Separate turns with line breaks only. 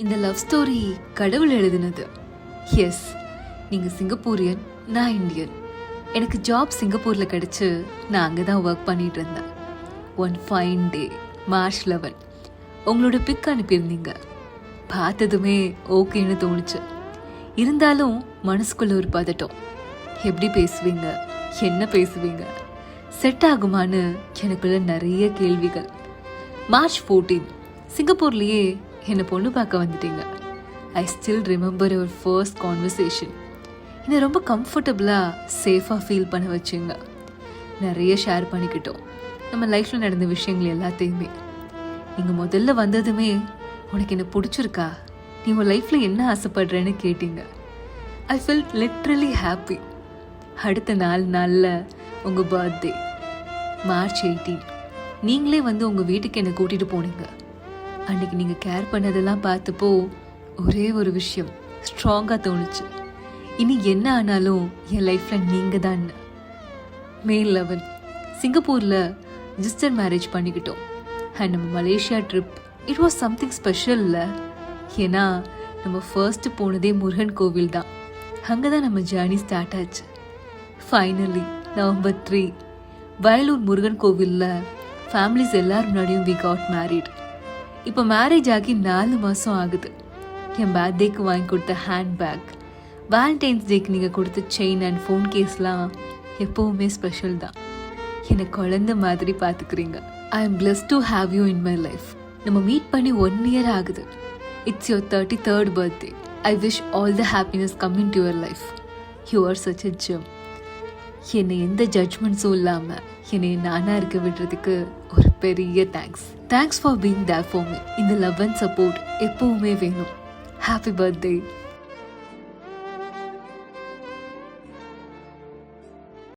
இந்த love story கடவுள் எழுதினது. எஸ், நீங்கள் சிங்கப்பூரியன், நான் இந்தியன். எனக்கு ஜாப் சிங்கப்பூரில் கிடச்சி நான் அங்கே தான் ஒர்க் பண்ணிட்டு இருந்தேன். ஒன் ஃபைன் டே, மார்ச் 11, உங்களோட பிக் அனுப்பியிருந்தீங்க. பார்த்ததுமே ஓகேன்னு தோணுச்சு. இருந்தாலும் மனசுக்குள்ள ஒரு பதட்டம். எப்படி பேசுவீங்க, என்ன பேசுவீங்க, செட் ஆகுமான்னு எனக்குள்ள நிறைய கேள்விகள். மார்ச் 14 சிங்கப்பூர்லேயே என்னை பொண்ணு பார்க்க வந்துட்டீங்க. I still remember your first conversation. என்னை ரொம்ப கம்ஃபர்டபுளாக சேஃபாக ஃபீல் பண்ண வச்சுங்க. நிறைய ஷேர் பண்ணிக்கிட்டோம் நம்ம லைஃப்பில் நடந்த விஷயங்கள் எல்லாத்தையுமே. நீங்கள் முதல்ல வந்ததுமே உனக்கு என்ன பிடிச்சிருக்கா, நீ உன் லைஃப்பில் என்ன ஆசைப்படுறேன்னு கேட்டீங்க. I felt literally happy. அடுத்த நாளில் உங்கள் பர்த்டே மார்ச் 18 நீங்களே வந்து உங்கள் வீட்டுக்கு என்னை கூட்டிகிட்டு போனீங்க. அன்றைக்கி நீங்கள் கேர் பண்ணதெல்லாம் பார்த்தப்போ ஒரே ஒரு விஷயம் ஸ்ட்ராங்காக தோணுச்சு. இனி என்ன ஆனாலும் என் லைஃப்பில் நீங்கள் தான். மே 11 சிங்கப்பூரில் ரிஜிஸ்டர் மேரேஜ் பண்ணிக்கிட்டோம். அண்ட் நம்ம Malaysia trip it was something special இல்லை. ஏன்னா நம்ம ஃபர்ஸ்ட்டு போனதே முருகன் கோவில் தான். அங்கே தான் நம்ம ஜேர்னி ஸ்டார்ட் ஆச்சு. ஃபைனலி நவம்பர் 3 வயலூர் முருகன் கோவிலில் ஃபேமிலிஸ் எல்லாரும் முன்னாடியும் வி காட் மேரிட். இப்போ மேரேஜ் ஆகி 4 மாதம் ஆகுது. என் பர்த்டேக்கு வாங்கி கொடுத்த ஹேண்ட்பேக், வேலண்டைன்ஸ் டேக்கு நீங்கள் கொடுத்த செயின் அண்ட் ஃபோன் கேஸ்லாம் எப்போவுமே ஸ்பெஷல் தான். என்னை குழந்த மாதிரி பார்த்துக்கிறீங்க. I am blessed to have you in my life. நம்ம மீட் பண்ணி 1 year ஆகுது. It's your 33rd birthday. I wish all the happiness come in to your life. You are such a gem. என்னை எந்த ஜட்ஜ்மெண்ட்ஸும் இல்லாமல் என்னை நானாக இருக்க விடுறதுக்கு ஒரு பெரிய thanks for being there for me. இந்த லவ் அண்ட் சப்போர்ட் எப்போவுமே வேணும். Happy birthday.